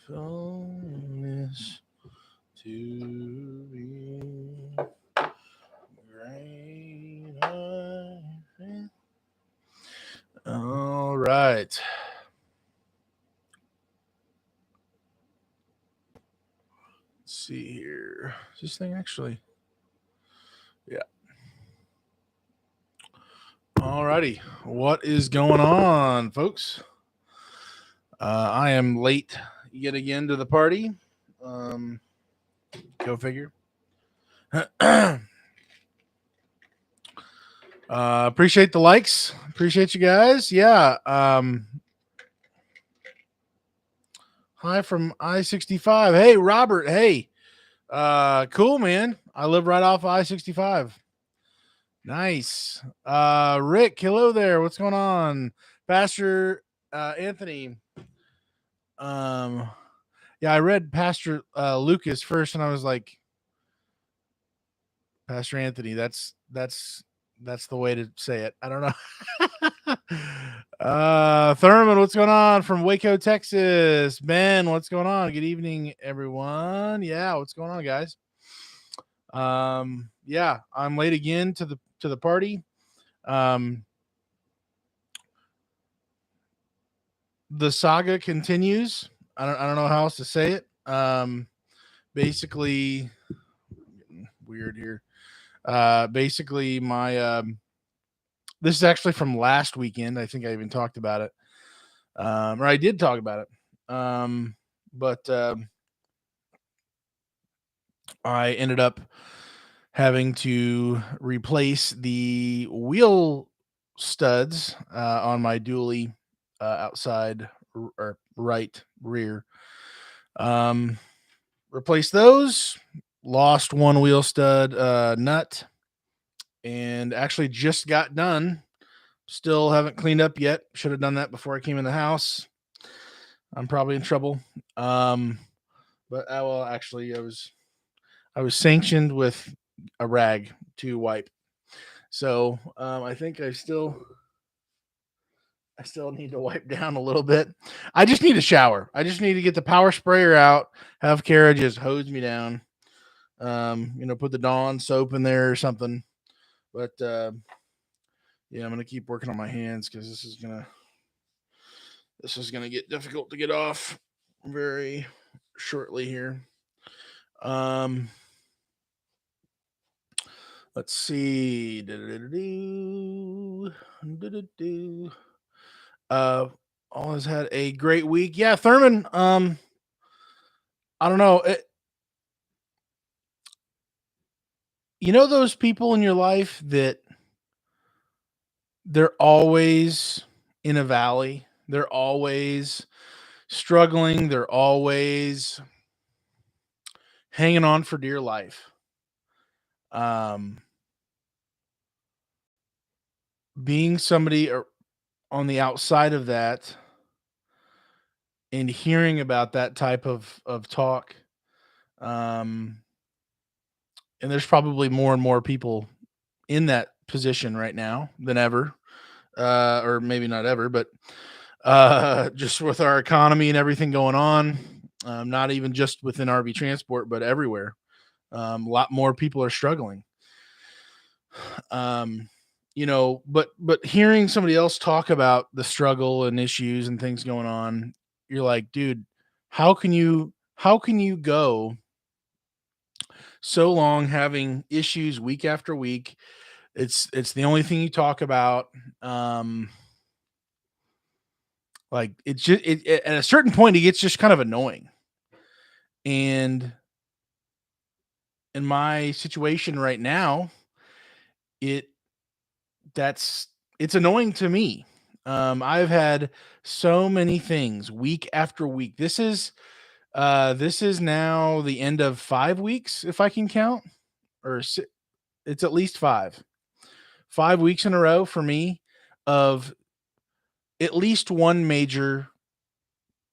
phone is to be great. All right. Let's see here. Is this thing actually? Yeah. All righty. What is going on, folks? I am late yet again to the party. Um, Go figure. Appreciate the likes. Appreciate you guys. Yeah. Hi from I-65. Hey, Robert. Hey. Cool, man. I live right off I-65. Nice. Rick, hello there. What's going on? Pastor Anthony. Um, yeah, I read Pastor Lucas first, and I was like, Pastor Anthony. That's the way to say it. I don't know. Thurman, what's going on from Waco, Texas? Ben, what's going on? Good evening, everyone. Yeah, what's going on, guys? Yeah, I'm late again to the party. Um, the saga continues. I don't know how else to say it. Basically, weird here. Basically, my this is actually from last weekend. I think I even talked about it, or I did talk about it. But I ended up having to replace the wheel studs on my dually outside or right rear. Um, Replaced those. Lost one wheel stud nut, and actually just got done. Still haven't cleaned up yet. Should have done that before I came in the house. I'm probably in trouble. But well, actually, I was sanctioned with a rag to wipe. So I think I still need to wipe down a little bit. I just need a shower. I just need to get the power sprayer out. Have Kara just hose me down. Put the Dawn soap in there or something. But yeah, I'm gonna keep working on my hands because this is gonna get difficult to get off very shortly here. Um, let's see. Uh, all has had a great week. Yeah, Thurman. I don't know. You know those people in your life that they're always in a valley. They're always struggling. They're always hanging on for dear life. Um, Being somebody on the outside of that and hearing about that type of talk, um, and there's probably more and more people in that position right now than ever, or maybe not ever, but just with our economy and everything going on, not even just within RV transport, but everywhere. A lot more people are struggling. Um, but hearing somebody else talk about the struggle and issues and things going on, you're like, dude, how can you go so long having issues week after week? It's the only thing you talk about. Um, like it's just at a certain point it gets just kind of annoying. And in my situation right now, it that's it's annoying to me. I've had so many things week after week. This is now the end of 5 weeks, if I can count, or it's at least 5 weeks in a row for me of at least one major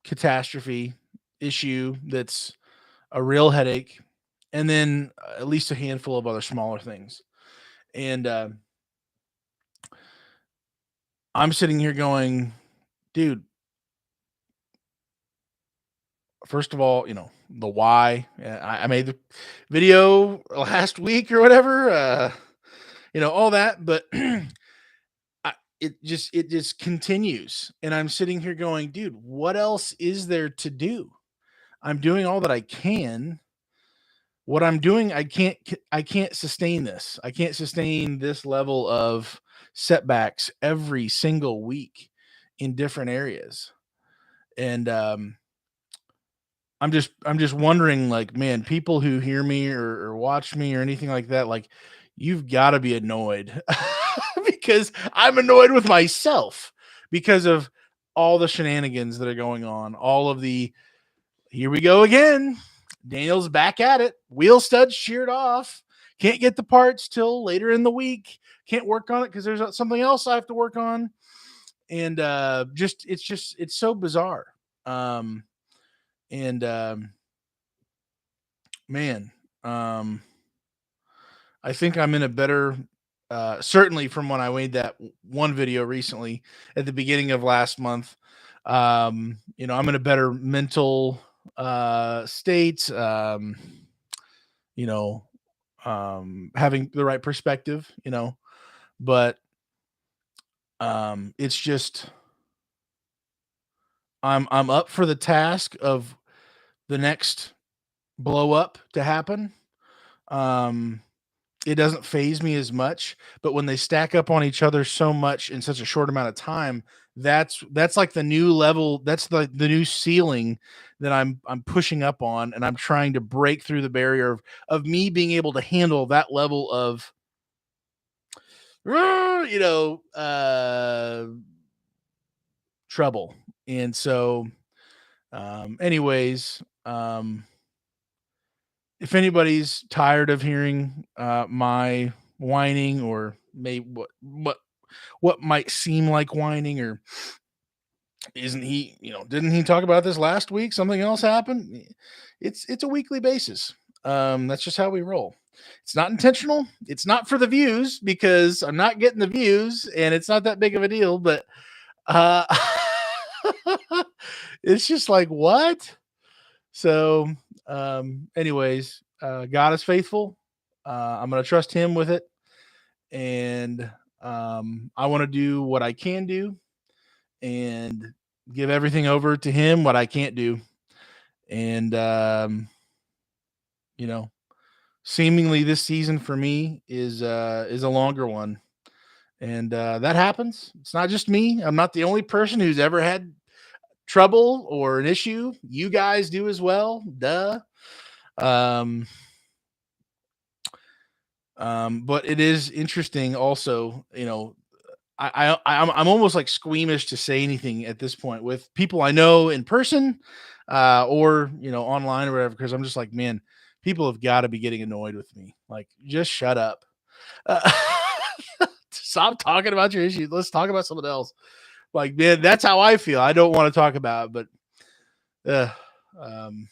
catastrophe issue that's a real headache, and then at least a handful of other smaller things. And I'm sitting here going, dude, first of all, the why. I made the video last week or whatever, all that, but it just continues, and I'm sitting here going, dude, what else is there to do? I'm doing all that I can. What I'm doing, I can't sustain this. I can't sustain this level of setbacks every single week in different areas. And I'm just wondering, like, man, people who hear me or watch me or anything like that, like, you've got to be annoyed because I'm annoyed with myself because of all the shenanigans that are going on, all of the here we go again. Daniel's back at it. Wheel studs sheared off. Can't get the parts till later in the week. Can't work on it because there's something else I have to work on. And it's so bizarre. Um, and man, um, I think I'm in a better, certainly from when I made that one video recently at the beginning of last month. I'm in a better mental state. You know, having the right perspective. But it's just I'm up for the task of the next blow up to happen. Um, it doesn't phase me as much, but when they stack up on each other so much in such a short amount of time, that's like the new level. That's the new ceiling that I'm pushing up on, and I'm trying to break through the barrier of me being able to handle that level of you know trouble. And so, anyways, if anybody's tired of hearing my whining, or maybe what might seem like whining, or isn't he, didn't he talk about this last week? Something else happened. It's a weekly basis. That's just how we roll. It's not intentional. It's not for the views because I'm not getting the views, and it's not that big of a deal. But uh, it's just like, what? So, anyways, God is faithful. I'm going to trust Him with it, and I want to do what I can do, and give everything over to Him what I can't do. And you know, seemingly this season for me is a longer one, and that happens. It's not just me. I'm not the only person who's ever had trouble or an issue. You guys do as well. Duh. Um, but it is interesting also, I'm almost like squeamish to say anything at this point with people I know in person, or online or whatever, because I'm just like, man, people have got to be getting annoyed with me. Like, just shut up. Uh, Stop talking about your issues. Let's talk about something else. Like, man, that's how I feel. I don't want to talk about it, but um,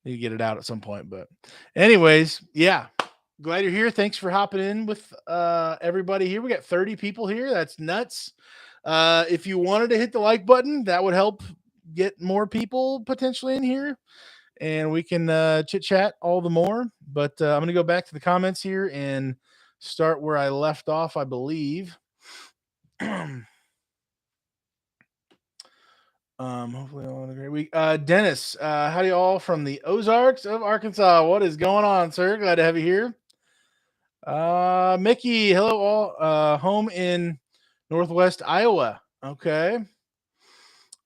need to get it out at some point. But anyways, yeah. Glad you're here. Thanks for hopping in with everybody here. We got 30 people here. That's nuts. If you wanted to hit the like button, that would help get more people potentially in here, and we can chit chat all the more. But I'm going to go back to the comments here and start where I left off, I believe. Hopefully all had a great week. Dennis, howdy all from the Ozarks of Arkansas. What is going on, sir? Glad to have you here. Mickey, hello all. Home in Northwest Iowa. Okay.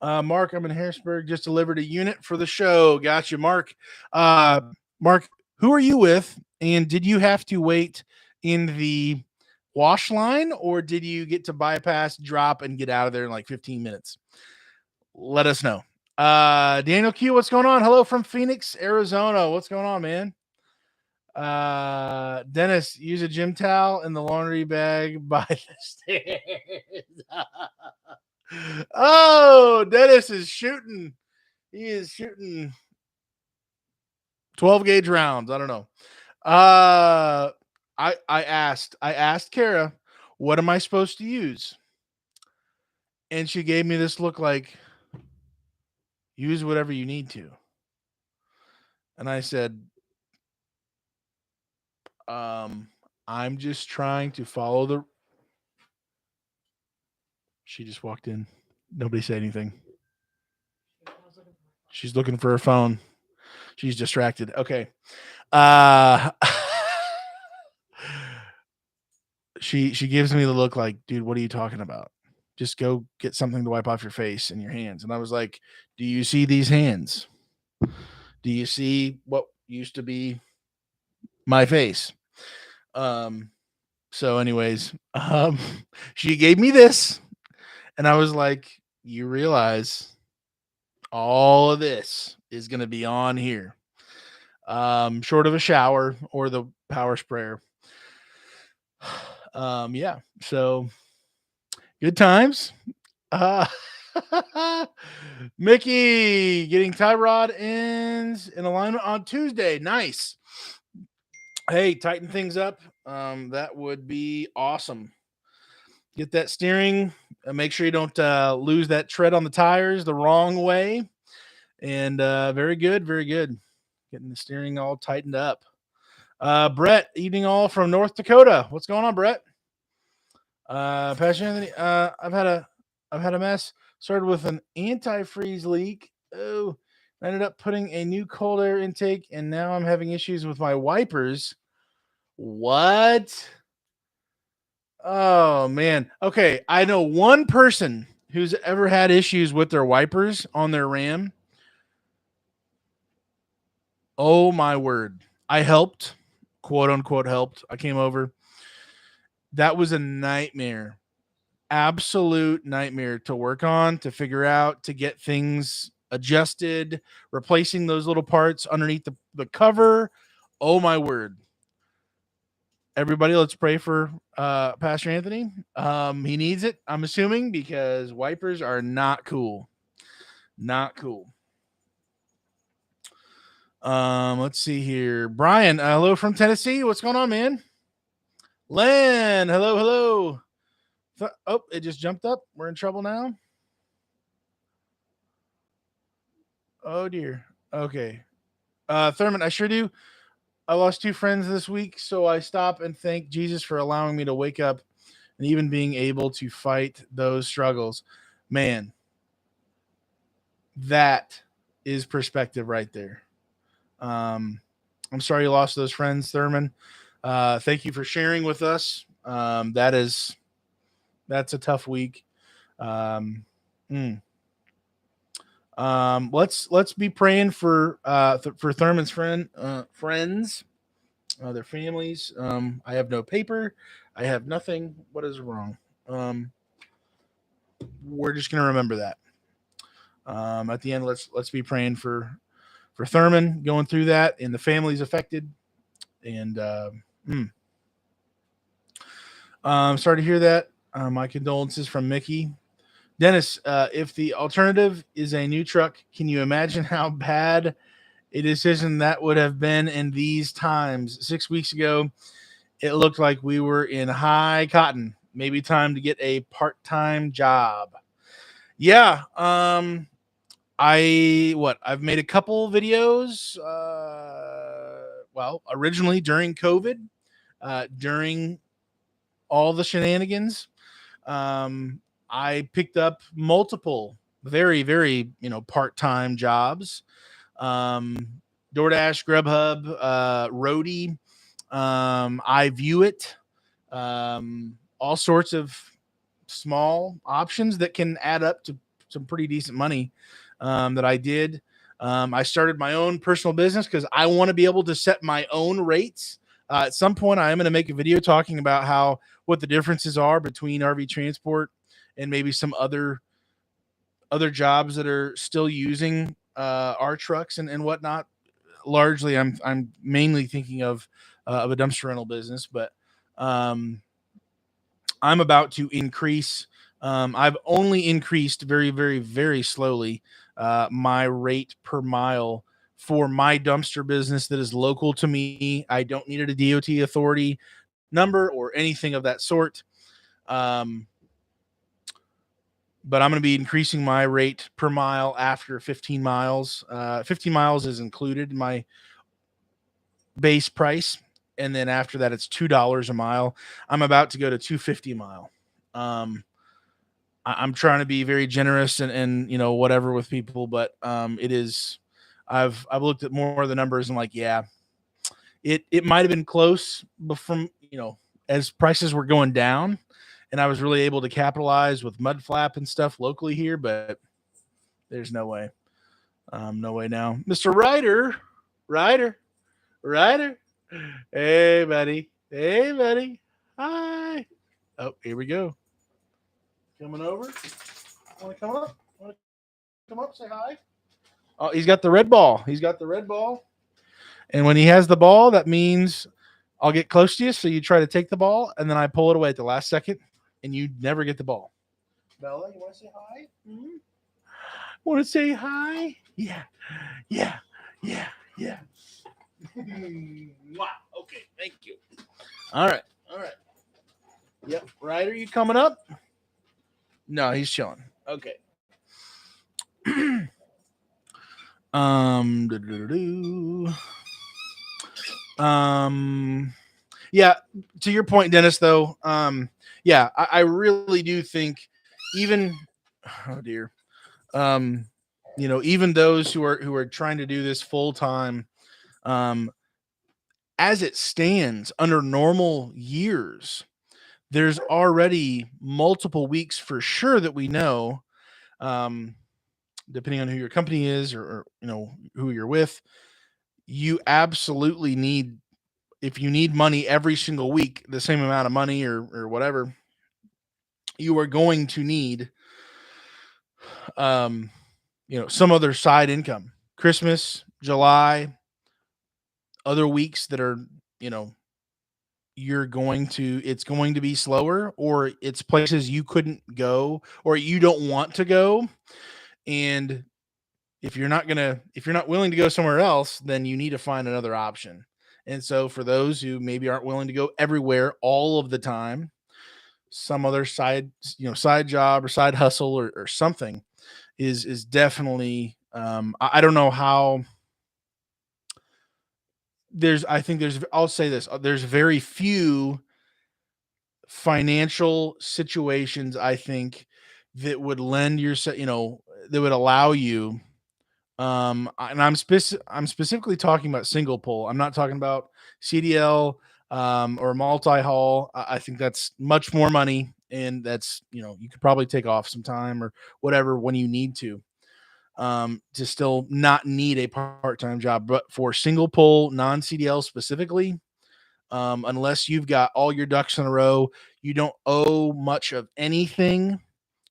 Mark, I'm in Harrisburg. Just delivered a unit for the show. Gotcha, Mark. Mark, who are you with? And did you have to wait in the wash line, or did you get to bypass, drop, and get out of there in like 15 minutes? Let us know. Daniel Q, what's going on? Hello from Phoenix, Arizona. What's going on, man? Dennis, use a gym towel in the laundry bag by the stairs. Oh, Dennis is shooting. He is shooting 12 gauge rounds. I don't know. I asked Kara, what am I supposed to use? And she gave me this look like, Use whatever you need to. And I said, um, I'm just trying to follow the. She just walked in. Nobody said anything. She's looking for her phone. She's distracted. Okay. Uh she gives me the look like, dude, what are you talking about? Just go get something to wipe off your face and your hands. And I was like, do you see these hands? Do you see what used to be my face? Um, so anyways, she gave me this, and I was like, you realize all of this is gonna be on here. Short of a shower or the power sprayer. Yeah. So good times. Uh, Mickey getting tie rod ends in alignment on Tuesday. Nice. Hey, tighten things up. That would be awesome. Get that steering. Make sure you don't lose that tread on the tires the wrong way. And very good, very good. Getting the steering all tightened up. Brett, evening all from North Dakota. What's going on, Brett? Pastor Anthony, I've had a mess. Started with an antifreeze leak. Oh, I ended up putting a new cold air intake, and now I'm having issues with my wipers. What? Oh man. Okay, I know one person who's ever had issues with their wipers on their Ram. Oh my word. I helped, quote unquote helped. I came over. That was a nightmare. Absolute nightmare to work on, to figure out, to get things adjusted, replacing those little parts underneath the cover. Oh my word. Everybody, let's pray for Pastor Anthony. He needs it, I'm assuming, because wipers are not cool. Not cool. Let's see here. Brian, hello from Tennessee. What's going on, man? Len, hello, hello. Oh, it just jumped up. We're in trouble now. Oh dear. Okay. Thurman, I sure do. I lost two friends this week, so I stop and thank Jesus for allowing me to wake up and even being able to fight those struggles. Man, that is perspective right there. I'm sorry you lost those friends, Thurman. Thank you for sharing with us. That's a tough week. Um, mm. Let's be praying for for Thurman's friends, their families. I have no paper. I have nothing. What is wrong? We're just gonna remember that. At the end, let's be praying for Thurman going through that and the families affected. And sorry to hear that. My condolences from Mickey. Dennis, if the alternative is a new truck, can you imagine how bad a decision that would have been in these times? 6 weeks ago, it looked like we were in high cotton. Maybe time to get a part-time job. Yeah. I've made a couple videos. Well, originally during COVID, during all the shenanigans, I picked up multiple very, very, part-time jobs. Um, DoorDash, Grubhub, Roadie, I view it, all sorts of small options that can add up to some pretty decent money that I did. I started my own personal business because I want to be able to set my own rates. At some point, I am going to make a video talking about what the differences are between RV transport and maybe some other jobs that are still using our trucks and whatnot. Largely, I'm mainly thinking of a dumpster rental business, but I'm about to increase. I've only increased very, very, very slowly my rate per mile for my dumpster business that is local to me. I don't need a DOT authority number or anything of that sort. Um, but I'm going to be increasing my rate per mile after 15 miles. 15 miles is included in my base price, and then after that, it's $2 a mile. I'm about to go to 250 a mile. Um, I'm trying to be very generous and whatever with people, but it is. I've looked at more of the numbers and like, yeah, it might have been close, but from as prices were going down, and I was really able to capitalize with mud flap and stuff locally here, but there's no way. No way now. Mr. Ryder, Ryder. Hey, buddy. Hey, buddy. Hi. Oh, here we go. Coming over. Want to come up? Want to come up? Say hi. Oh, he's got the red ball. He's got the red ball. And when he has the ball, that means I'll get close to you. So you try to take the ball, and then I pull it away at the last second, and you never get the ball. Bella, you want to say hi? Mm-hmm. Want to say hi? Yeah. Yeah. Yeah. Yeah. Wow. Okay. Thank you. All right. All right. Yep. Ryder, you coming up? No, he's chilling. Okay. Do-do-do-do. Yeah, to your point, Dennis, though, yeah, I really do think even oh dear. Even those who are trying to do this full time, um, as it stands under normal years, there's already multiple weeks for sure that we know, um, depending on who your company is or who you're with, you absolutely need if you need money every single week, the same amount of money or whatever, you are going to need um, some other side income. Christmas, July, other weeks that are, you know, it's going to be slower, or it's places you couldn't go or you don't want to go. And if you're not willing to go somewhere else, then you need to find another option. And so for those who maybe aren't willing to go everywhere all of the time, some other side job or side hustle or something is definitely I don't know how I think I'll say this, there's very few financial situations I think that would lend yourself, that would allow you. And I'm specifically talking about single pole. I'm not talking about CDL or multi-haul. I think that's much more money, and that's you could probably take off some time or whatever when you need to still not need a part-time job. But for single pole non-CDL specifically, unless you've got all your ducks in a row, you don't owe much of anything,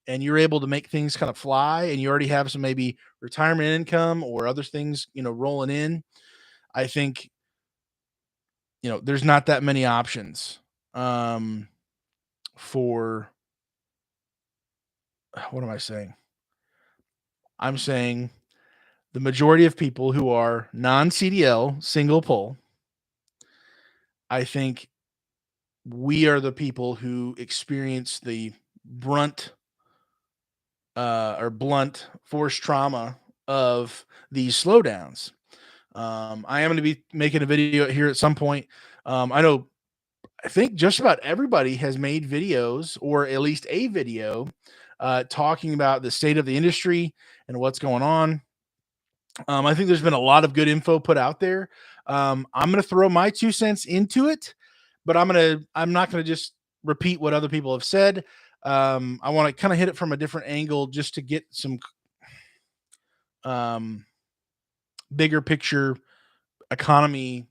and you're able to make things kind of fly, and you already have some maybe retirement income or other things, rolling in. I think, there's not that many options um, for what am I saying? I'm saying the majority of people who are non CDL single pole, I think we are the people who experience the brunt or blunt force trauma of these slowdowns. I am going to be making a video here at some point. I think just about everybody has made videos or at least a video talking about the state of the industry and what's going on. I think there's been a lot of good info put out there. I'm going to throw my 2 cents into it, but I'm not going to just repeat what other people have said. I want to kind of hit it from a different angle just to get some um, bigger picture economy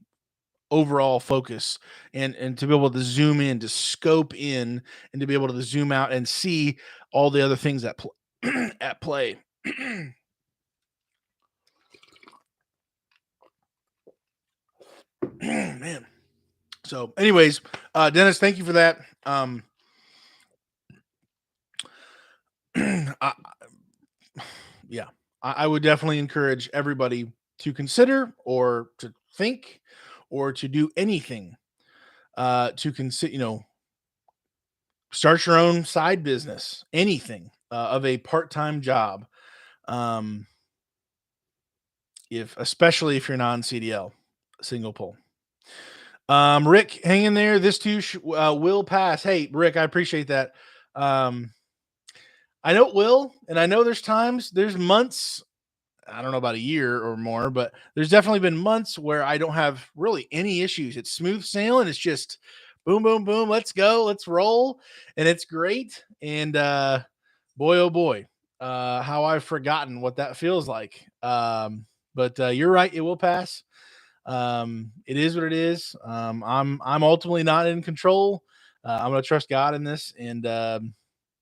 overall focus, and to be able to zoom in, to scope in, and to be able to zoom out and see all the other things at play. Man. So anyways, Dennis, thank you for that. I, yeah, I would definitely encourage everybody to consider or to think or to do anything to consider, start your own side business, anything. of a part-time job. Um, if especially if you're non-CDL, single pole. Rick, hang in there. This too will pass. Hey, Rick, I appreciate that. Um, I know it will, and I know there's months. I don't know about a year or more, but there's definitely been months where I don't have really any issues. It's smooth sailing. It's just boom, boom, boom. Let's go. Let's roll. And it's great. And boy, oh boy, how I've forgotten what that feels like. But you're right. It will pass. It is what it is. I'm ultimately not in control. I'm going to trust God in this and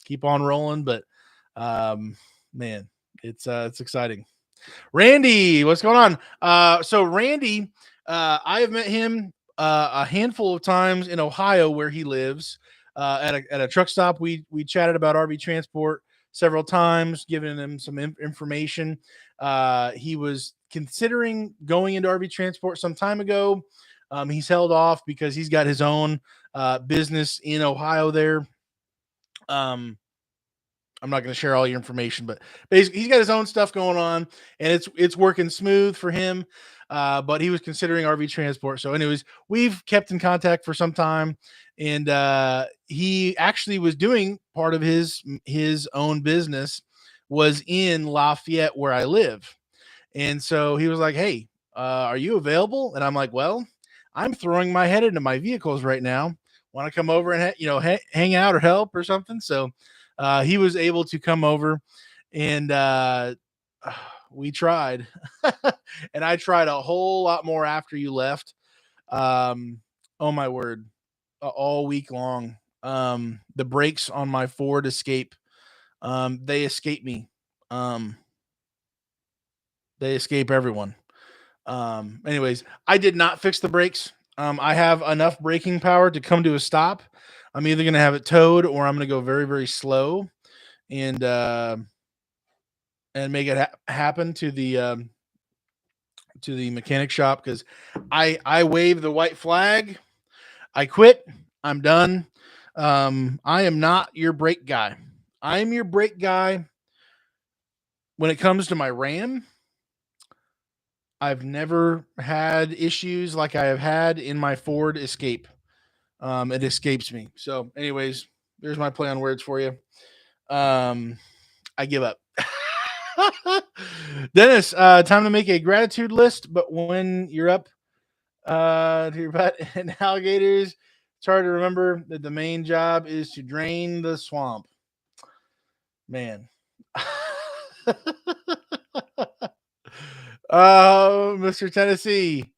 keep on rolling. But man, it's exciting. Randy, what's going on? So Randy, I have met him a handful of times in Ohio where he lives. At a truck stop, we chatted about RV transport several times, giving him some information. He was considering going into RV transport some time ago. He's held off because he's got his own business in Ohio there. I'm not going to share all your information, but basically he's got his own stuff going on and it's working smooth for him. But he was considering RV transport. So anyways, we've kept in contact for some time and he actually was doing part of his own business was in Lafayette where I live. And so he was like, "Hey, are you available?" And I'm like, "Well, I'm throwing my head into my vehicles right now. Want to come over and hang out or help or something?" So he was able to come over, and we tried, and I tried a whole lot more after you left. Oh my word, all week long. The brakes on my Ford Escape, they escape me. Um, they escape everyone. Anyways, I did not fix the brakes. I have enough braking power to come to a stop. I'm either going to have it towed or I'm going to go very, very slow and make it happen to the mechanic shop because I wave the white flag. I quit. I'm done. I am not your brake guy. I am your brake guy when it comes to my Ram. I've never had issues like I have had in my Ford Escape. It escapes me. So, anyways, there's my play on words for you. Um, I give up. Dennis, time to make a gratitude list. But when you're up to your butt and alligators, it's hard to remember that the main job is to drain the swamp. Man. Mr. Tennessee.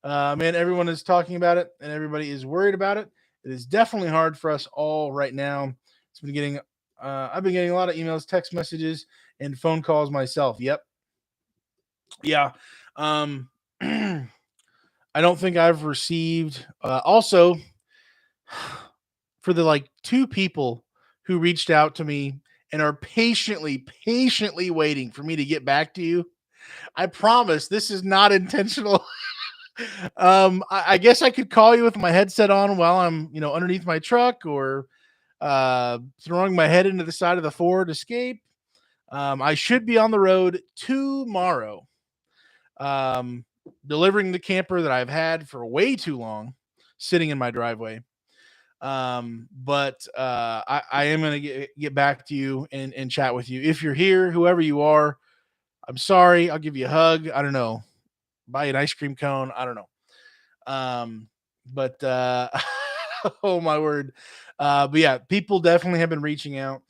Man, everyone is talking about it and everybody is worried about it. It is definitely hard for us all right now. It's been getting, I've been getting a lot of emails, text messages, and phone calls myself. Yep. Yeah. Um, I don't think I've received, also for the like two people who reached out to me and are patiently waiting for me to get back to you. I promise this is not intentional. I guess I could call you with my headset on while I'm, underneath my truck or throwing my head into the side of the Ford Escape. I should be on the road tomorrow, um, delivering the camper that I've had for way too long sitting in my driveway. But I am going to get back to you and chat with you. If you're here, whoever you are, I'm sorry. I'll give you a hug. I don't know. Buy you an ice cream cone. I don't know. But oh my word. But yeah, people definitely have been reaching out,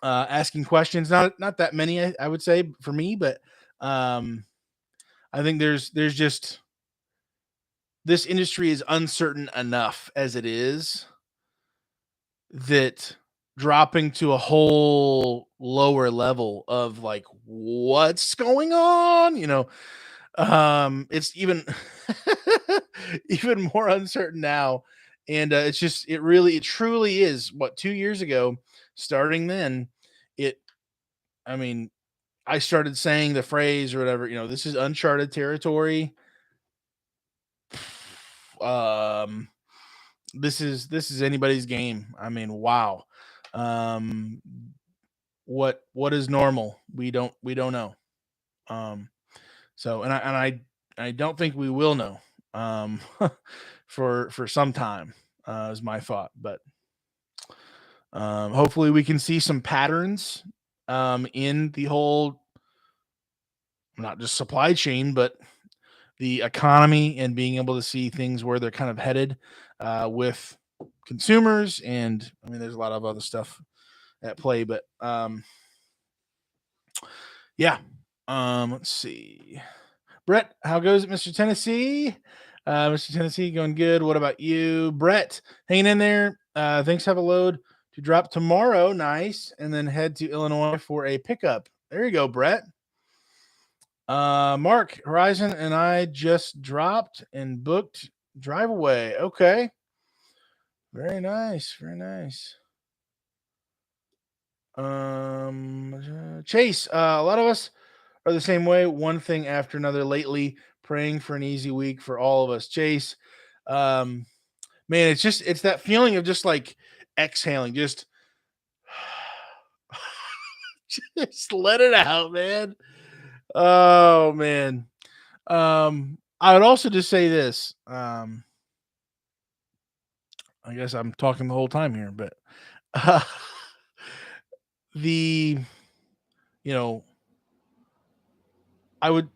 asking questions. Not that many, I would say for me, but um, I think there's just this industry is uncertain enough as it is that dropping to a whole lower level of like what's going on, it's even even more uncertain now. And it truly is what 2 years ago, starting then, it, I mean, I started saying the phrase or whatever, this is uncharted territory. Um, this is anybody's game. I mean, wow. Um, what is normal. We don't know. Um, so and I don't think we will know um, for some time is my thought. But hopefully we can see some patterns in the whole not just supply chain, but the economy and being able to see things where they're kind of headed with consumers. And I mean, there's a lot of other stuff at play, but yeah. Let's see. Brett, how goes it, Mr. Tennessee? Mr. Tennessee, going good. What about you? Brett, hanging in there. Thanks. Have a load to drop tomorrow. Nice. And then head to Illinois for a pickup. There you go, Brett. Mark, Horizon and I just dropped and booked drive away. Okay. Very nice. Very nice. Chase, a lot of us are the same way, one thing after another lately, praying for an easy week for all of us. Chase, um, man, it's that feeling of just like exhaling, just let it out, man. Oh man. I would also just say this. I guess I'm talking the whole time here, but uh, the you know, I would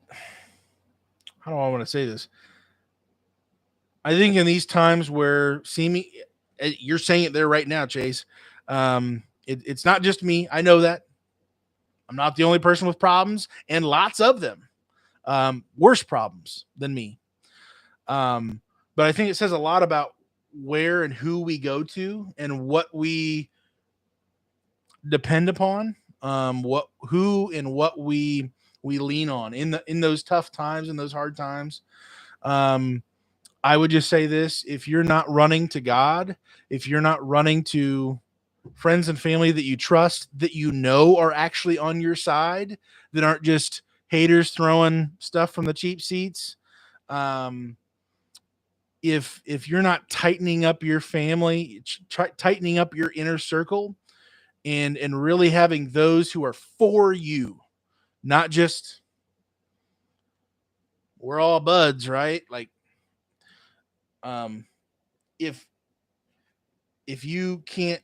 how do I want to say this? I think in these times where seeming you're saying it there right now, Chase. It's not just me. I know that I'm not the only person with problems, and lots of them, worse problems than me. Um, but I think it says a lot about where and who we go to and what we depend upon, what who and what we lean on in those tough times, in those hard times. Um, I would just say this: if you're not running to God, if you're not running to friends and family that you trust, that you know are actually on your side, that aren't just haters throwing stuff from the cheap seats. Um, if you're not tightening up your family, tightening up your inner circle, and really having those who are for you, not just we're all buds, right? Like, um, if if you can't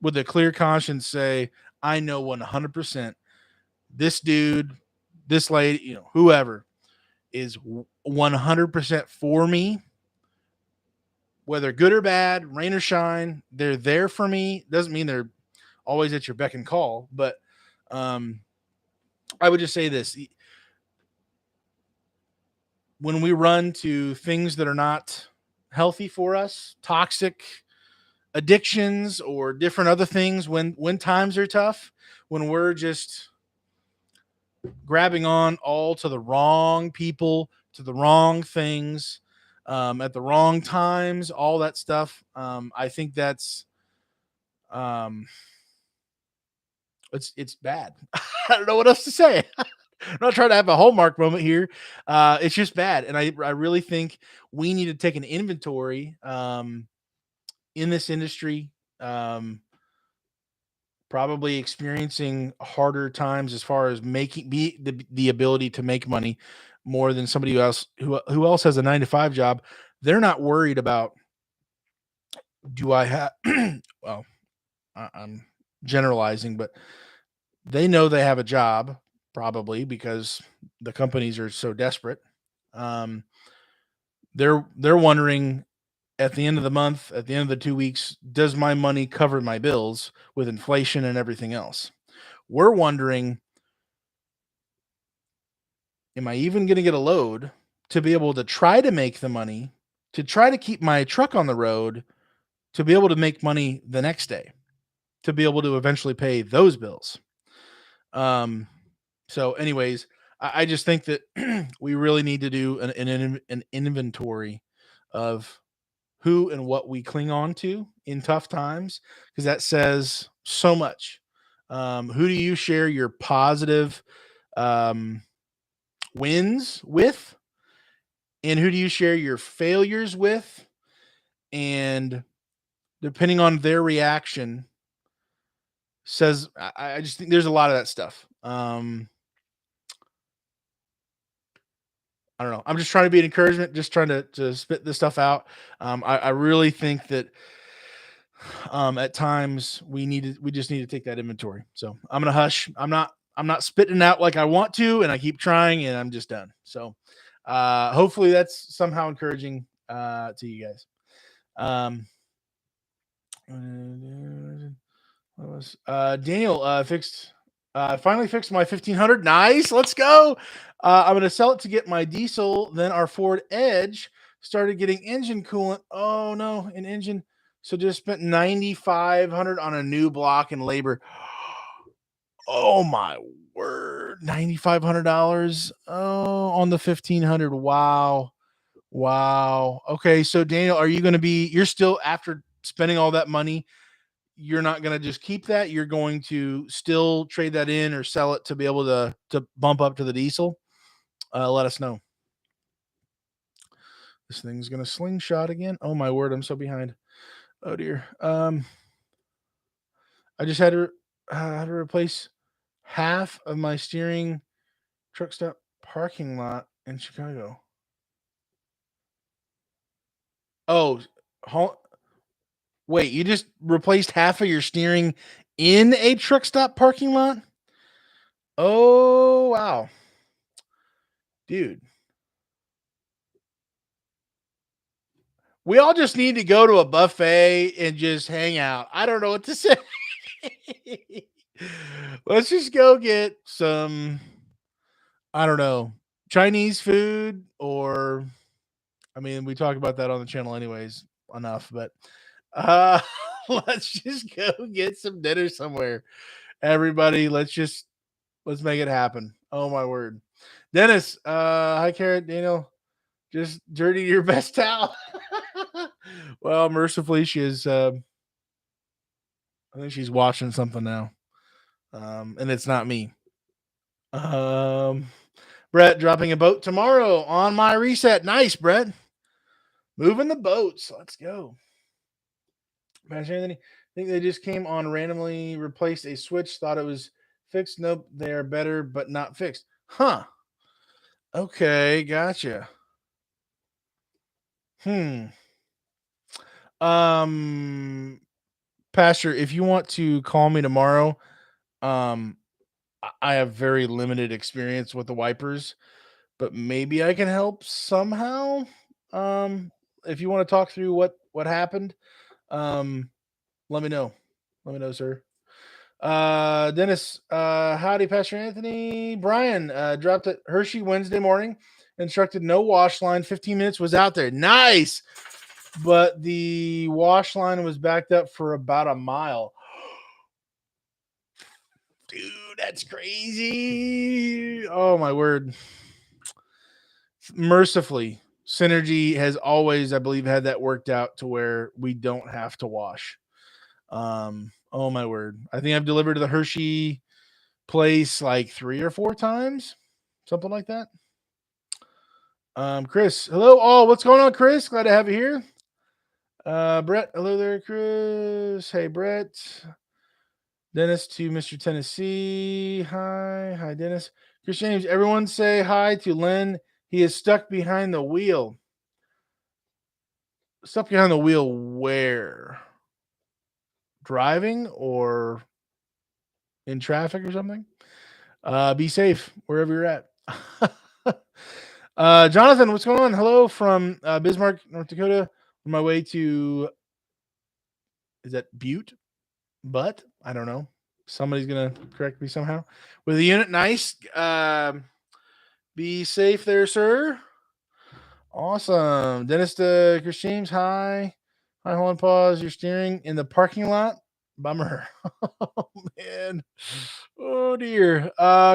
with a clear conscience say, I know 100% this dude, this lady, whoever is 100% for me, whether good or bad, rain or shine, they're there for me. Doesn't mean they're always at your beck and call, but um, I would just say this: when we run to things that are not healthy for us, toxic addictions or different other things, when times are tough, when we're just grabbing on all to the wrong people, to the wrong things, at the wrong times, all that stuff. I think that's um, it's bad. I don't know what else to say. I'm not trying to have a hallmark moment here. It's just bad, and I really think we need to take an inventory in this industry. Um, Probably experiencing harder times as far as making the ability to make money more than somebody else who else has a 9 to 5 job. They're not worried about do I have well, I'm generalizing, but they know they have a job probably because the companies are so desperate. Um, they're wondering at the end of the month, at the end of the 2 weeks, does my money cover my bills with inflation and everything else? We're wondering, am I even going to get a load to be able to try to make the money, to try to keep my truck on the road, to be able to make money the next day, to be able to eventually pay those bills? Um, so, anyways, I just think that we really need to do an inventory of who and what we cling on to in tough times because that says so much. Who do you share your positive um, wins with, and who do you share your failures with? And depending on their reaction, says I just think there's a lot of that stuff. I don't know. I'm just trying to be an encouragement, just trying to spit this stuff out. I really think that at times we just need to take that inventory. So I'm gonna hush. I'm not spitting out like I want to, and I keep trying, and I'm just done. So hopefully that's somehow encouraging to you guys. Um, what was Daniel fixed finally fixed my 1500. Nice, let's go. I'm gonna sell it to get my diesel. Then our Ford Edge started getting engine coolant. Oh no, an engine. So just spent 9,500 on a new block and labor. Oh my word, $9,500. Oh, on the 1500. Wow, wow. Okay, so Daniel, are you going to be? You're still after spending all that money. You're not going to just keep that. You're going to still trade that in or sell it to be able to bump up to the diesel. Let us know. This thing's going to slingshot again. Oh my word, I'm so behind. Oh dear. I just had to replace half of my steering truck stop parking lot in Chicago. Oh, wait, you just replaced half of your steering in a truck stop parking lot? Oh, wow. Dude. We all just need to go to a buffet and just hang out. I don't know what to say. Let's just go get some, I don't know, Chinese food or I mean, we talk about that on the channel anyways enough, but uh let's just go get some dinner somewhere. Everybody, let's make it happen. Oh my word. Dennis, hi Carrot, Daniel. Just dirty your best towel. Well, mercifully, she is I think she's watching something now. And it's not me. Um Brett dropping a boat tomorrow on my reset. Nice, Brett. Moving the boats. Let's go. Pastor Anthony, I think they just came on randomly, replaced a switch, thought it was fixed. Nope, they are better, but not fixed. Huh. Okay, gotcha. Hmm. Um, Pastor, if you want to call me tomorrow, um, I have very limited experience with the wipers, but maybe I can help somehow. Um, if you want to talk through what happened, um, let me know. Let me know, sir. Dennis, howdy, Pastor Anthony. Brian dropped at Hershey Wednesday morning, instructed no wash line. 15 minutes was out there. Nice. But the wash line was backed up for about a mile. Dude, that's crazy. Oh, my word. Mercifully, Synergy has always, I believe, had that worked out to where we don't have to wash. Oh, my word. I think I've delivered to the Hershey place like 3 or 4 times, something like that. Chris, hello all. What's going on, Chris? Glad to have you here. Brett, hello there, Chris. Hey, Brett. Dennis to Mr. Tennessee. Hi, Dennis. Chris James, everyone say hi to Len. He is stuck behind the wheel. Stuck behind the wheel where? Driving or in traffic or something? Be safe wherever you're at. Jonathan, what's going on? Hello from Bismarck, North Dakota. On my way to, is that Butte? But I don't know. Somebody's gonna correct me somehow. With the unit, nice. Be safe there, sir. Awesome. Dennis to Chris James. Hi. Hi, hold on, pause. You're steering in the parking lot. Bummer. Oh man. Oh dear.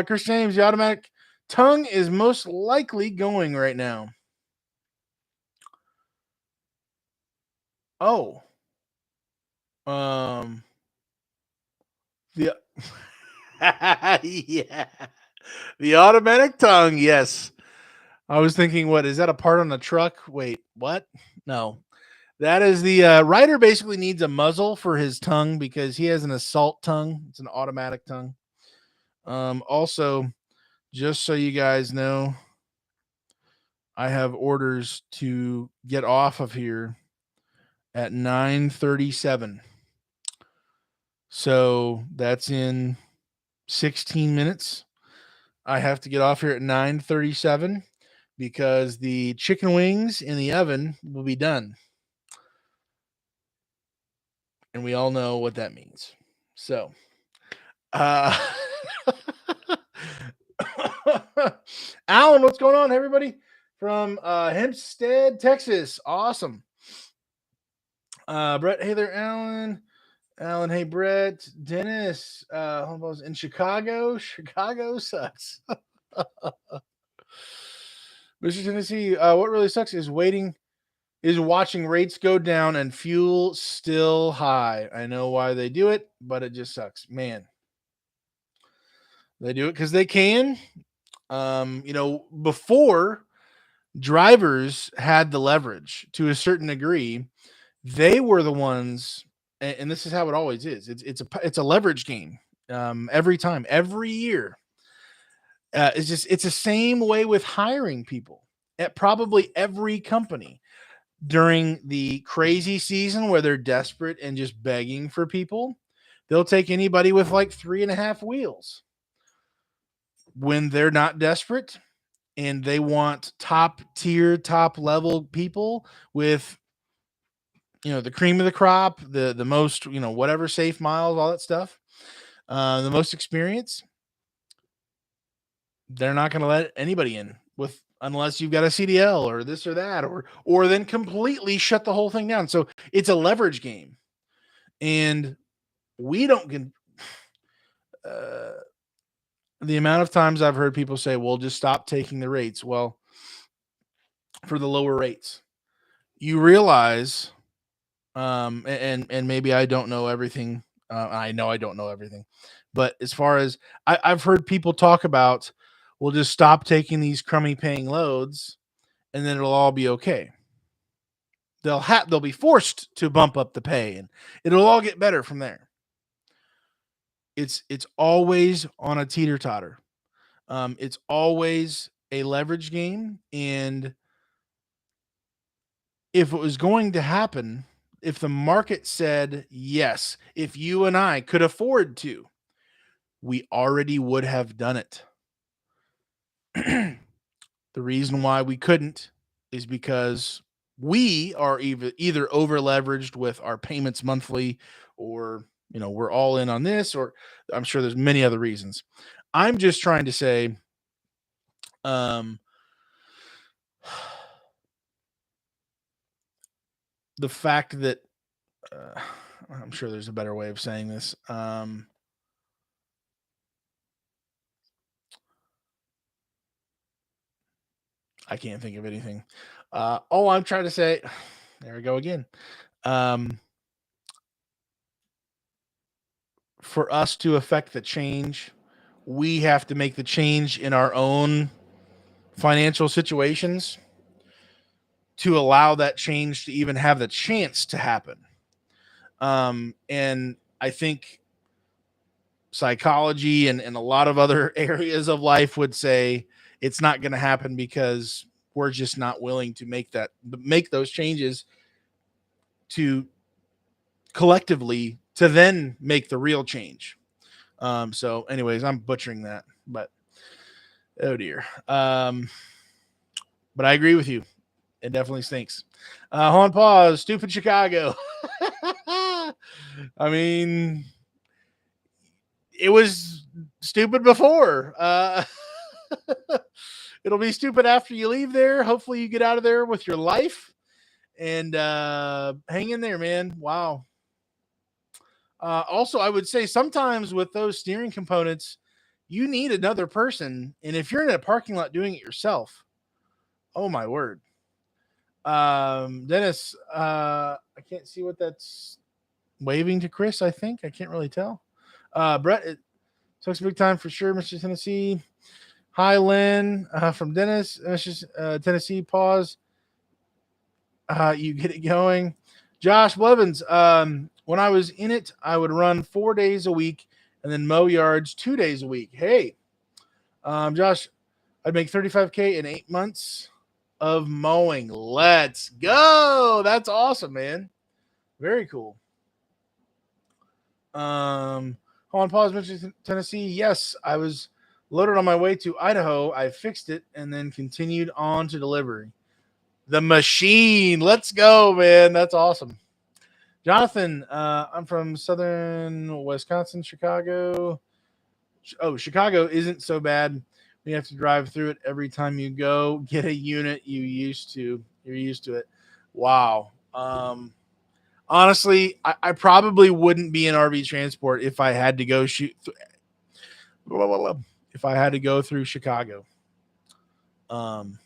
Chris James, the automatic tongue is most likely going right now. Oh. Um the yeah. The automatic tongue, yes. I was thinking, what is that a part on the truck? Wait, what? No. That is the Ryder basically needs a muzzle for his tongue because he has an assault tongue. It's an automatic tongue. Also, just so you guys know, I have orders to get off of here at 9:37. So that's in 16 minutes. I have to get off here at 9:37 because the chicken wings in the oven will be done. And we all know what that means. So, uh Alan, what's going on, everybody? From Hempstead, Texas. Awesome. Brett, hey there, Alan. Alan, hey Brett. Dennis, in Chicago. Chicago sucks. Mr. Tennessee, what really sucks is watching rates go down and fuel still high. I know why they do it, but it just sucks. Man. They do it because they can. Before drivers had the leverage to a certain degree, they were the ones, and this is how it always is. It's a leverage game. Every time, every year, it's the same way with hiring people at probably every company during the crazy season where they're desperate and just begging for people. They'll take anybody with like 3.5 wheels. When they're not desperate and they want top tier, top level people with, the cream of the crop, the most, whatever safe miles, all that stuff, the most experience, they're not going to let anybody in with unless you've got a CDL or this or that, or then completely shut the whole thing down. So it's a leverage game, and we don't get. The amount of times I've heard people say, "Well, just stop taking the rates." Well, for the lower rates, you realize, and maybe I don't know everything. I know I don't know everything, but as far as I've heard people talk about, we'll just stop taking these crummy paying loads, and then it'll all be okay. They'll be forced to bump up the pay, and it'll all get better from there. It's always on a teeter totter. It's always a leverage game, and if it was going to happen, if the market said yes, if you and I could afford to, we already would have done it. The reason why we couldn't is because we are either over leveraged with our payments monthly, or we're all in on this, or I'm sure there's many other reasons. I'm just trying to say, the fact that I'm sure there's a better way of saying this. I can't think of anything. All I'm trying to say, there we go again. For us to affect the change, we have to make the change in our own financial situations to allow that change to even have the chance to happen. And I think psychology and a lot of other areas of life would say it's not going to happen because we're just not willing to make those changes to collectively to then make the real change. So anyways, I'm butchering that, but oh dear. But I agree with you. It definitely stinks. Hold on, pause. Stupid Chicago. I mean, it was stupid before. It'll be stupid after you leave there. Hopefully you get out of there with your life, and hang in there, man. Wow. Also, I would say sometimes with those steering components, you need another person. And if you're in a parking lot doing it yourself, oh my word. Dennis, I can't see what that's waving to Chris, I think. I can't really tell. Brett, it sucks big time for sure, Mr. Tennessee. Hi, Lynn, from Dennis. Mr. Tennessee, pause. You get it going. Josh Blevins, when I was in it, I would run 4 days a week and then mow yards 2 days a week. Hey, Josh, I'd make 35K in 8 months of mowing. Let's go. That's awesome, man. Very cool. On pause, Memphis, Tennessee. Yes, I was loaded on my way to Idaho. I fixed it and then continued on to delivery. The machine. Let's go, man. That's awesome. Jonathan, I'm from southern Wisconsin, Chicago. Oh, Chicago isn't so bad. You have to drive through it every time you go. Get a unit You're used to it. Wow. Honestly, I probably wouldn't be in RV transport if I had to go if I had to go through Chicago. Um,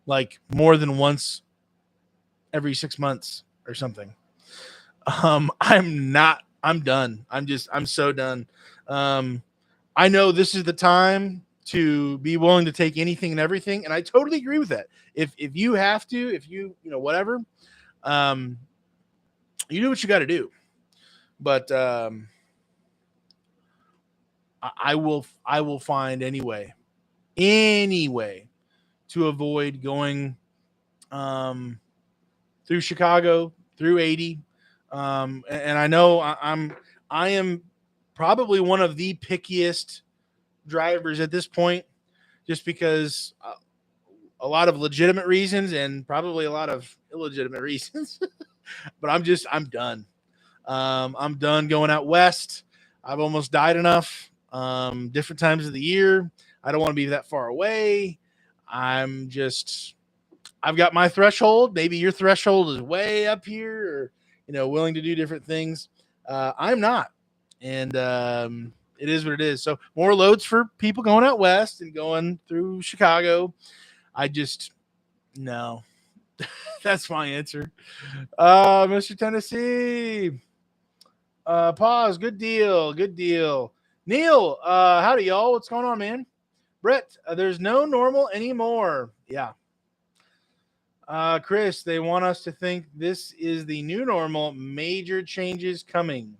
like more than once every 6 months or something. I'm done. I'm so done. Um, I know this is the time to be willing to take anything and everything, and I totally agree with that. If you have to, if whatever, um, you do what you got to do. But I will find any way to avoid going through Chicago, through 80. And I know I am probably one of the pickiest drivers at this point, just because a lot of legitimate reasons and probably a lot of illegitimate reasons. But I'm done. I'm done going out west. I've almost died enough. Different times of the year. I don't want to be that far away. I'm just I've got my threshold. Maybe your threshold is way up here, or willing to do different things. I'm not, and it is what it is. So more loads for people going out west and going through Chicago. I just no. That's my answer. Mr. Tennessee. Pause. Good deal. Good deal. Neil, howdy, y'all. What's going on, man? Brett, there's no normal anymore. Yeah. Chris, they want us to think this is the new normal. Major changes coming.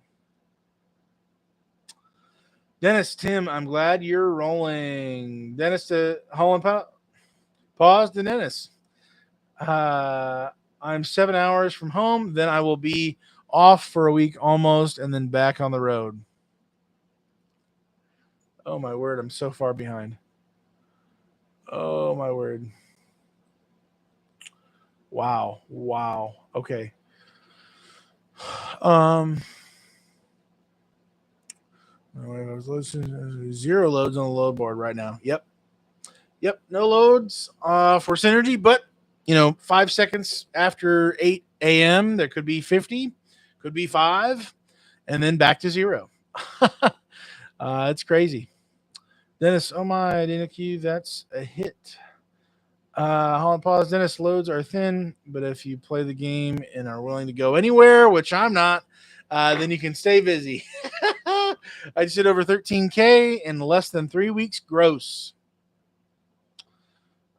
Dennis, Tim, I'm glad you're rolling. Dennis to Holland. Pause to Dennis. I'm 7 hours from home. Then I will be off for a week almost, and then back on the road. Oh my word! I'm so far behind. Oh my word! Wow! Wow! Okay. I was listening. Zero loads on the load board right now. Yep. Yep. No loads for Synergy, but 5 seconds after 8 a.m. there could be 50, could be 5, and then back to zero. It's crazy. Dennis, oh my, Dana Q, that's a hit. Holland pause. Dennis, loads are thin, but if you play the game and are willing to go anywhere, which I'm not, then you can stay busy. I just did over 13K in less than 3 weeks gross.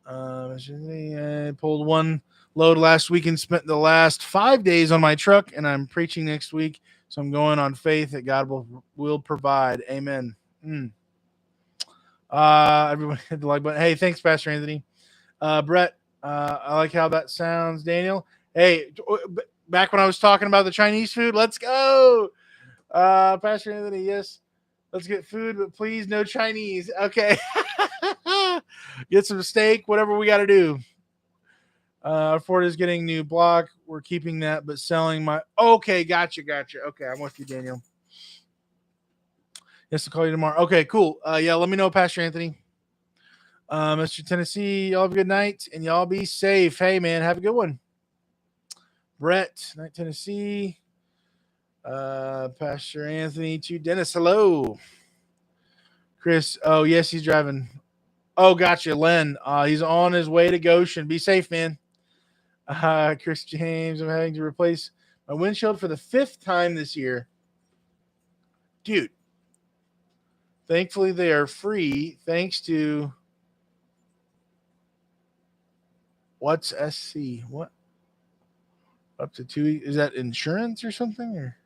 I pulled one load last week and spent the last 5 days on my truck, and I'm preaching next week. So I'm going on faith that God will provide. Amen. Everyone hit the like button. Hey, thanks, Pastor Anthony. Brett, I like how that sounds. Daniel, hey, back when I was talking about the Chinese food, let's go. Pastor Anthony, yes, let's get food, but please no Chinese. Okay. Get some steak, whatever we got to do. Ford is getting new block. We're keeping that, but selling my. Okay, gotcha. Okay, I'm with you, Daniel. Yes, I'll call you tomorrow. Okay, cool. Yeah, let me know, Pastor Anthony. Mr. Tennessee, y'all have a good night, and y'all be safe. Hey, man, have a good one. Brett, night Tennessee. Pastor Anthony to Dennis. Hello. Chris, oh, yes, he's driving. Oh, gotcha. Len, he's on his way to Goshen. Be safe, man. Chris James, I'm having to replace my windshield for the 5th time this year. Dude, thankfully they are free thanks to what's SC? What? Up to 2 weeks. Is that insurance or something? Or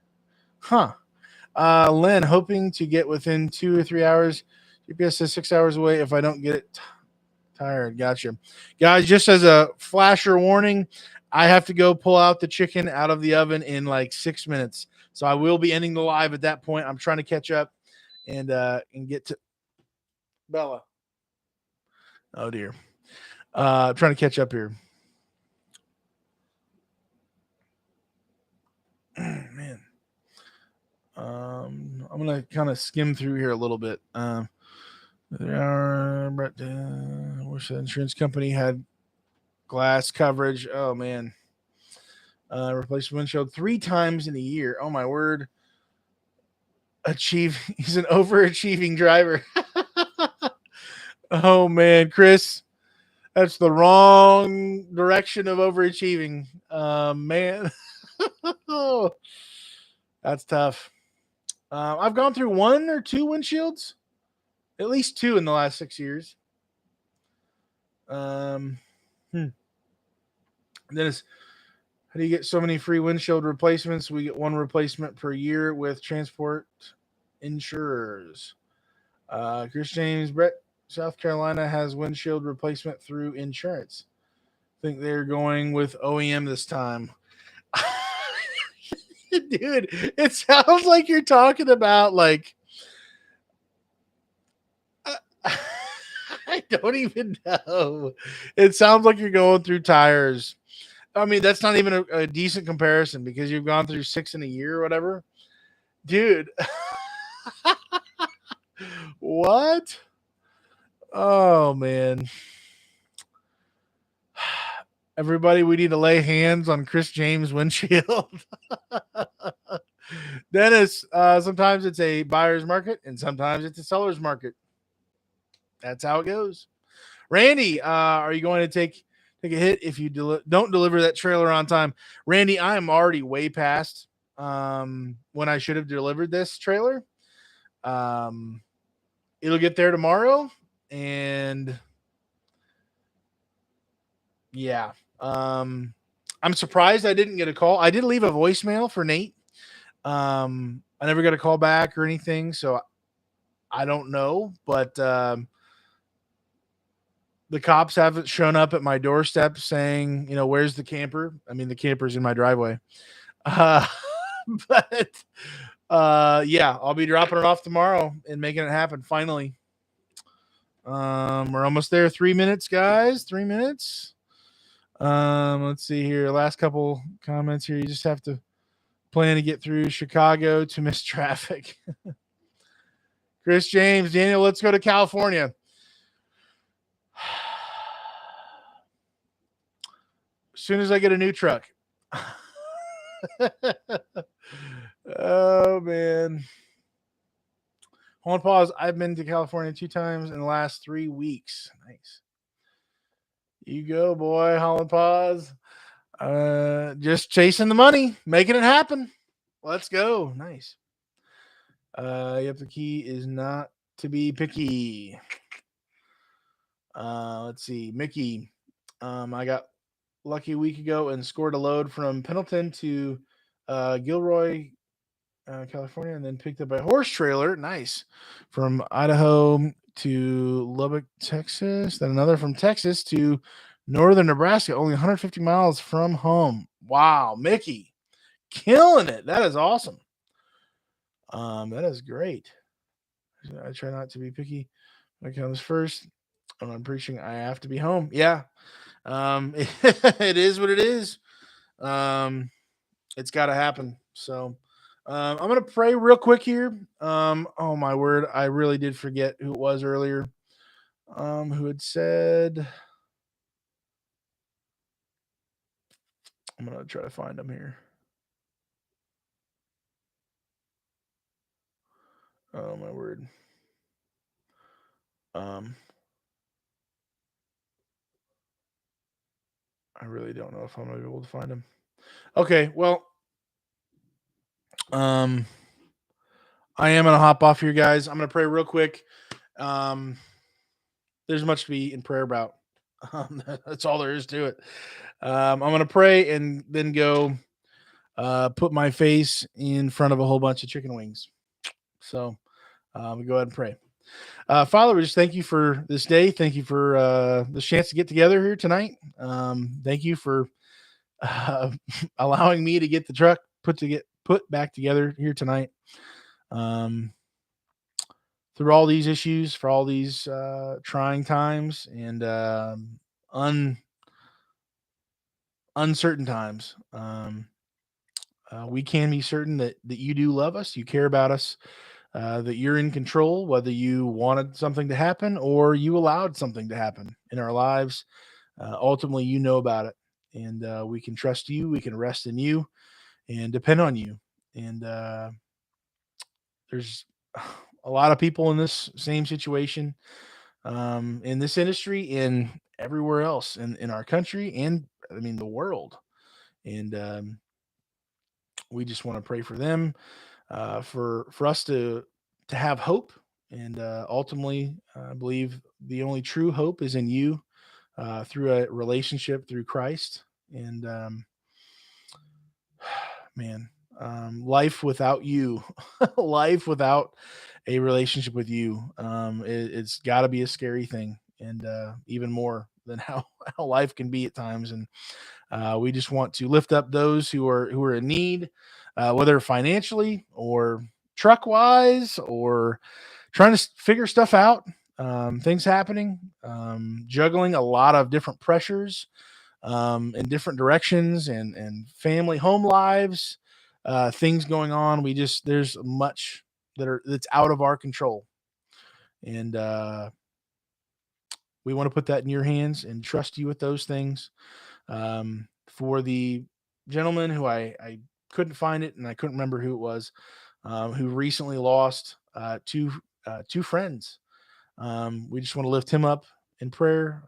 huh? Lynn, hoping to get within 2 or 3 hours. GPS says 6 hours away. If I don't get it, tired. Gotcha. Guys, just as a flasher warning, I have to go pull out the chicken out of the oven in like 6 minutes. So I will be ending the live at that point. I'm trying to catch up and get to Bella. Oh dear. Trying to catch up here. Man. I'm gonna kind of skim through here a little bit. Wish the insurance company had glass coverage. Oh man. Replace windshield 3 times in a year. Oh my word. He's an overachieving driver. Oh man, Chris. That's the wrong direction of overachieving. Man. Oh, that's tough. I've gone through 1 or 2 windshields, at least 2 in the last 6 years. Dennis, how do you get so many free windshield replacements? We get 1 replacement per year with transport insurers. Chris James, Brett, South Carolina has windshield replacement through insurance. I think they're going with OEM this time. Dude, it sounds like you're talking about like I don't even know. It sounds like you're going through tires. I mean, that's not even a decent comparison because you've gone through 6 in a year or whatever. Dude. What? Oh man. Everybody, we need to lay hands on Chris James' windshield. Dennis, sometimes it's a buyer's market and sometimes it's a seller's market. That's how it goes. Randy, are you going to take a hit if you don't deliver that trailer on time? Randy, I am already way past when I should have delivered this trailer. It'll get there tomorrow, and yeah. I'm surprised I didn't get a call. I did leave a voicemail for Nate. I never got a call back or anything, so I don't know, but the cops haven't shown up at my doorstep saying, where's the camper? I mean, the camper's in my driveway. But yeah, I'll be dropping it off tomorrow and making it happen finally. We're almost there. 3 minutes, guys. 3 minutes. Let's see here. Last couple comments here. You just have to plan to get through Chicago to miss traffic. Chris James, Daniel, let's go to California. As soon as I get a new truck. Oh man. Hold on, pause. I've been to California 2 times in the last 3 weeks. Nice. You go, boy. Holland pause. Just chasing the money, making it happen. Let's go. Nice. Yep, the key is not to be picky. Let's see. Mickey. I got lucky a week ago and scored a load from Pendleton to Gilroy, California, and then picked up a horse trailer. Nice. From Idaho to Lubbock, Texas. Then another from Texas to northern Nebraska, only 150 miles from home. Wow, Mickey. Killing it. That is awesome. That is great. I try not to be picky when it comes first. When I'm preaching, I have to be home. Yeah. It is what it is. It's got to happen. So I'm going to pray real quick here. Oh my word. I really did forget who it was earlier. Who had said, I'm going to try to find him here. Oh my word. I really don't know if I'm going to be able to find him. Okay. Well, I am going to hop off here, guys. I'm going to pray real quick. There's much to be in prayer about. That's all there is to it. I'm going to pray and then go put my face in front of a whole bunch of chicken wings. So we go ahead and pray. Father, we just thank you for this day. Thank you for this chance to get together here tonight. Thank you for uh, allowing me to get the truck put back together here tonight. Um, through all these issues, for all these trying times and uncertain times, we can be certain that you do love us, you care about us, that you're in control, whether you wanted something to happen or you allowed something to happen in our lives. Ultimately, you know about it, and we can trust you, we can rest in you, and depend on you. And there's a lot of people in this same situation, in this industry, and everywhere else in our country, and I mean the world. And we just want to pray for them, for us to have hope, and ultimately, I believe the only true hope is in you, through a relationship through Christ. And man, life without you, life without a relationship with you, it's got to be a scary thing, and even more than how life can be at times. And we just want to lift up those who are in need, whether financially or truck wise or trying to figure stuff out. Things happening, juggling a lot of different pressures, in different directions, and family, home lives, things going on. There's much that's out of our control, and we want to put that in your hands and trust you with those things. For the gentleman who I couldn't find it and I couldn't remember who it was, who recently lost two friends. We just want to lift him up in prayer,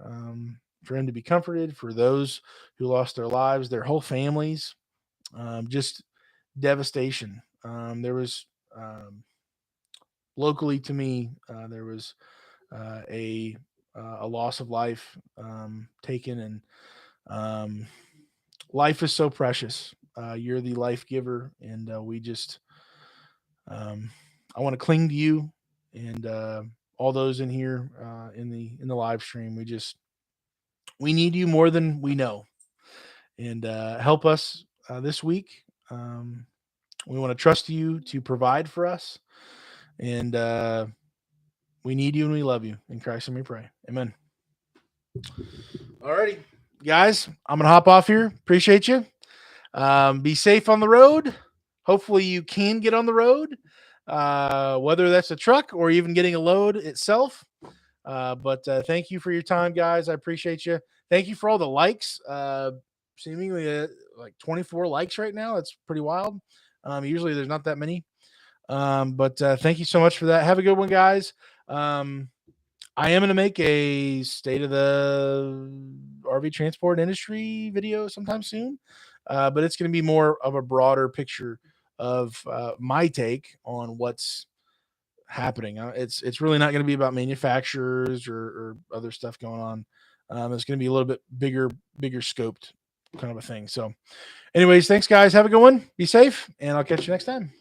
for him to be comforted, for those who lost their lives, their whole families, just devastation. There was, locally to me, there was a loss of life, taken, and um, life is so precious. You're the life giver, and um, I want to cling to you, and all those in here, in the live stream. We need you more than we know, and help us this week. We want to trust you to provide for us, and we need you and we love you. In Christ, and we pray. Amen. Alrighty, guys, I'm gonna hop off here. Appreciate you. Be safe on the road. Hopefully, you can get on the road, whether that's a truck or even getting a load itself. But thank you for your time, guys. I appreciate you. Thank you for all the likes. Seemingly like 24 likes right now. That's pretty wild. Usually there's not that many. But thank you so much for that. Have a good one, guys. I am going to make a state of the RV transport industry video sometime soon, but it's going to be more of a broader picture of my take on what's happening. It's really not going to be about manufacturers or other stuff going on. It's going to be a little bit bigger scoped kind of a thing. So, anyways, thanks, guys. Have a good one. Be safe, and I'll catch you next time.